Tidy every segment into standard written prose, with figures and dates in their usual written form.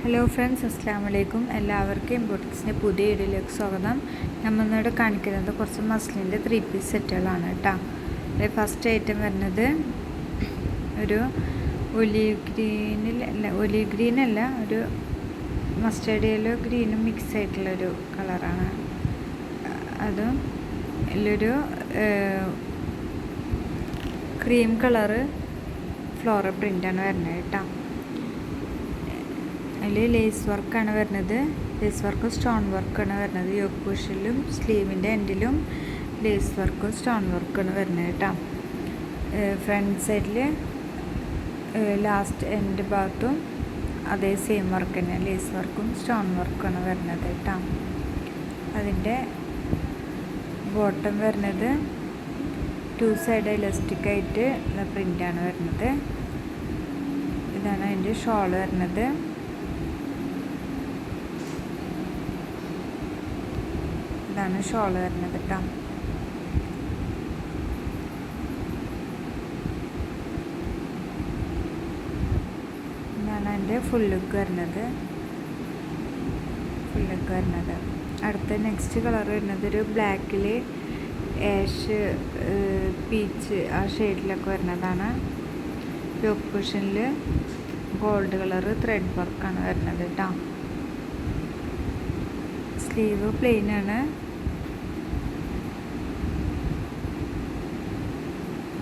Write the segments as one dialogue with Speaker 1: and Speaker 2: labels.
Speaker 1: Hello friends, അസ്സലാമു അലൈക്കും. എല്ലാവർക്കും ഇമ്പോർട്ടൻസിൻ്റെ പുതിയ വീഡിയോയിലേക്ക് സ്വാഗതം. നമ്മളിവിടെ കാണിക്കുന്നത് കുറച്ച് മസ്ലിൻ്റെ 3 പീസ് സെറ്റുകളാണ് കേട്ടോ. ഫസ്റ്റ് ഐറ്റം വരുന്നത് ഒരു ഒലീവ് ഗ്രീനല്ല, ഒരു മസ്റ്റേർഡ് യെല്ലോ ഗ്രീനും മിക്സ് ആയിട്ടുള്ളൊരു കളറാണ്. അതും ഇതിലൊരു ക്രീം കളറ് ഫ്ലോറൽ പ്രിൻ്റാണ് വരുന്നത് കേട്ടോ. അതിൽ ലേസ് വർക്കാണ് വരുന്നത്. ലേസ് വർക്കും സ്റ്റോൺ വർക്കാണ് വരുന്നത്. യോക്ക് പുഷിലും സ്ലീവിൻ്റെ എൻഡിലും ലേസ് വർക്കും സ്റ്റോൺ വർക്കാണ് വരുന്നത് കേട്ടോ. ഫ്രണ്ട് സൈഡിൽ ലാസ്റ്റ് എൻഡ് ഭാഗത്തും അതേ സെയിം വർക്ക് തന്നെ, ലേസ് വർക്കും സ്റ്റോൺ വർക്കാണ് വരുന്നത് കേട്ടോ. അതിൻ്റെ ബോട്ടം വരുന്നത് 2 സൈഡ് ഇലാസ്റ്റിക് ആയിട്ട് ഉള്ള പ്രിൻ്റാണ് വരുന്നത്. ഇതാണ് അതിൻ്റെ ഷോൾ വരുന്നത്. ഇതാണ് ഷോൾ വരുന്നത് കേട്ടോ. ഇതാണ് അതിൻ്റെ ഫുൾ ലുക്ക് വരുന്നത്. അടുത്ത നെക്സ്റ്റ് കളർ വരുന്നത് ഒരു ബ്ലാക്കിൽ ആഷ് പീച്ച് ആ ഷെയ്ഡിലൊക്കെ വരുന്നതാണ്. യോക്ക് കുഷനിൽ ഗോൾഡ് കളർ ത്രെഡ് വർക്കാണ് വരുന്നത് കേട്ടോ. സ്ലീവ് പ്ലെയിൻ ആണ്.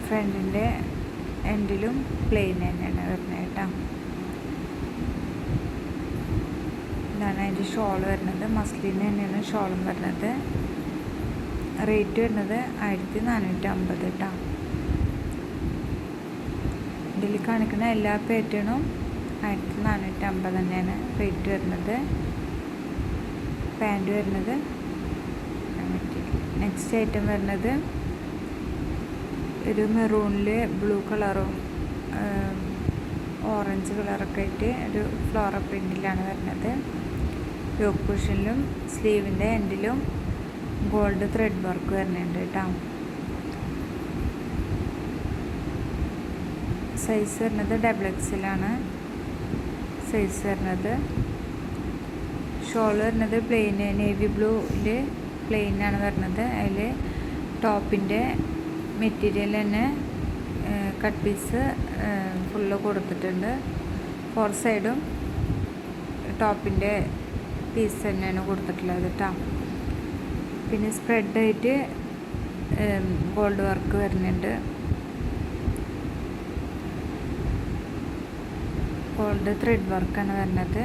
Speaker 1: ഫ്രണ്ടിൻ്റെ എൻഡിലും പ്ലെയിൻ തന്നെയാണ് വരുന്നത് കേട്ടോ. ഇതാണ് അതിൻ്റെ ഷോൾ വരുന്നത്. മസ്ലിന് തന്നെയാണ് ഷോളും വരുന്നത്. റേറ്റ് വരുന്നത് 1450 കേട്ടോ. ഇതിൽ കാണിക്കുന്ന എല്ലാ പാറ്റേണും 1450 തന്നെയാണ് റേറ്റ് വരുന്നത്. പാൻറ് വരുന്നത്. നെക്സ്റ്റ് ഐറ്റം വരുന്നത് ഒരു മെറൂണിൽ ബ്ലൂ കളറും ഓറഞ്ച് കളറൊക്കെ ആയിട്ട് ഒരു ഫ്ലോറൽ പ്രിൻറ്റിലാണ് വരുന്നത്. യോക്ക് കുഷനിലും സ്ലീവിൻ്റെ എൻഡിലും ഗോൾഡ് ത്രെഡ് വർക്ക് വരുന്നുണ്ട് കേട്ടോ. സൈസ് വരുന്നത് XXL ആണ് സൈസ് വരുന്നത്. ഷോൾ വരുന്നത് പ്ലെയിൻ നേവി ബ്ലൂവിൽ പ്ലെയിനാണ് വരുന്നത്. അതിൽ ടോപ്പിൻ്റെ മെറ്റീരിയൽ തന്നെ കട്ട് പീസ് ഫുള്ള് കൊടുത്തിട്ടുണ്ട്. 4 സൈഡും ടോപ്പിൻ്റെ പീസ് തന്നെയാണ് കൊടുത്തിട്ടുള്ളത് കേട്ടോ. പിന്നെ സ്പ്രെഡായിട്ട് ഗോൾഡ് വർക്ക് വരുന്നുണ്ട്. ഗോൾഡ് ത്രെഡ് വർക്കാണ് വരുന്നത്.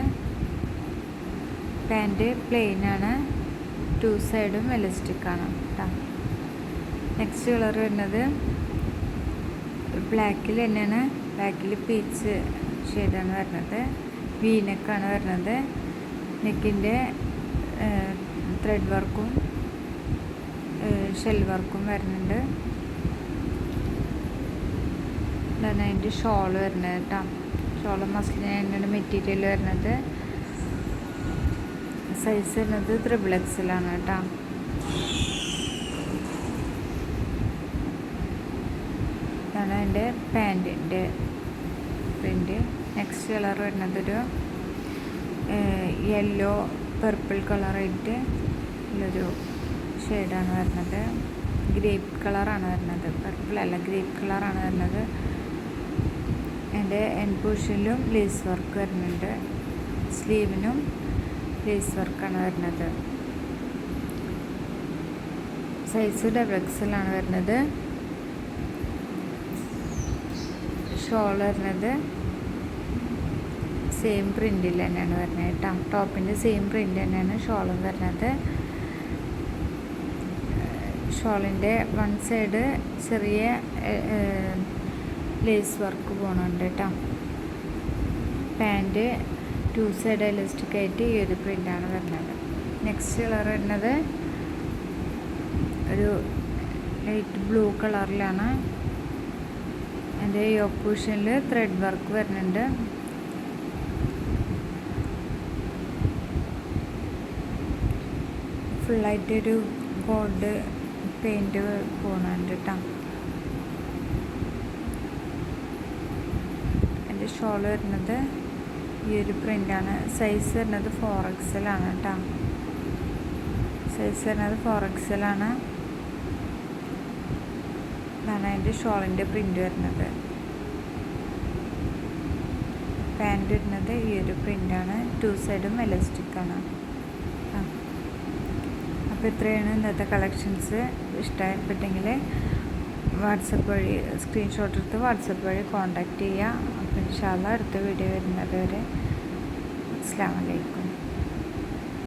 Speaker 1: പാൻറ് പ്ലെയിനാണ്. 2 സൈഡും എലാസ്റ്റിക്കാണ് കേട്ടോ. നെക്സ്റ്റ് കളർ വരുന്നത് ബ്ലാക്കിൽ തന്നെയാണ്. ബ്ലാക്കിൽ പീച്ച് ഷെയ്ഡാണ് വരുന്നത്. വീനെക്കാണ് വരുന്നത്. നെക്കിൻ്റെ ത്രെഡ് വർക്കും ഷെൽ വർക്കും വരുന്നുണ്ട്. ഇതാണ് അതിൻ്റെ ഷോൾ വരുന്നത് കേട്ടോ. ഷോൾ മസ്ലിന് തന്നെയാണ് മെറ്റീരിയൽ വരുന്നത്. സൈസ് വരുന്നത് XXL ആണ് കേട്ടോ. ഇതാണ് അതിൻ്റെ പാൻറ്റിൻ്റെ പ്രിൻ്റ്. നെക്സ്റ്റ് കളർ വരുന്നത് ഒരു യെല്ലോ പർപ്പിൾ കളറായിട്ട് ഉള്ളൊരു ഷെയ്ഡാണ് വരുന്നത്. ഗ്രേപ്പ് കളറാണ് വരുന്നത്. പർപ്പിളല്ല, ഗ്രേപ്പ് കളറാണ് വരുന്നത്. അതിൻ്റെ എൻഡ് പോർഷനിലും ലേസ് വർക്ക് വരുന്നുണ്ട്. സ്ലീവിനും ലേസ് വർക്കാണ് വരുന്നത്. സൈസ് XXL ആണ് വരുന്നത്. ഷോൾ വരുന്നത് സെയിം പ്രിൻറ്റിൽ തന്നെയാണ് വരുന്നത് കേട്ടോ. ടോപ്പിൻ്റെ സെയിം പ്രിൻ്റ് തന്നെയാണ് ഷോളും വരുന്നത്. ഷോളിൻ്റെ 1 സൈഡ് ചെറിയ ലേസ് വർക്ക് പോകുന്നുണ്ട് കേട്ടോ. പാൻറ് 2 സൈഡ് എലാസ്റ്റിക് ആയിട്ട് ഈ ഒരു പ്രിൻ്റാണ് വരുന്നത്. നെക്സ്റ്റ് കളർ വരുന്നത് ഒരു ലൈറ്റ് ബ്ലൂ കളറിലാണ്. അതിൻ്റെ യോക്ക് കുഷനിൽ ത്രെഡ് വർക്ക് വരുന്നുണ്ട്. ഫുള്ളായിട്ടൊരു ഗോൾഡ് പെയിൻറ്റ് പോകുന്നുണ്ട് കേട്ടോ. അതിൻ്റെ ഷോൾ വരുന്നത് ഈ ഒരു പ്രിൻ്റാണ്. സൈസ് വരുന്നത് 4XL ആണ് കേട്ടോ. സൈസ് വരുന്നത് 4XL ആണ്. ഇതാണ് അതിൻ്റെ ഷോളിൻ്റെ പ്രിൻ്റ് വരുന്നത്. പാൻറ് വരുന്നത് ഈ ഒരു പ്രിൻ്റാണ്. 2 സൈഡും എലാസ്റ്റിക്കാണ്. അപ്പോൾ ഇത്രയാണ് ഇന്നത്തെ കളക്ഷൻസ്. ഇഷ്ടപ്പെട്ടെങ്കിൽ വാട്സപ്പ് വഴി സ്ക്രീൻഷോട്ട് എടുത്ത് വാട്സപ്പ് വഴി കോൺടാക്റ്റ് ചെയ്യുക. അപ്പോൾ ഇൻഷാ അല്ലാഹ് അടുത്ത വീഡിയോ വരുന്നത് വരെ അസ്സലാമു അലൈക്കും.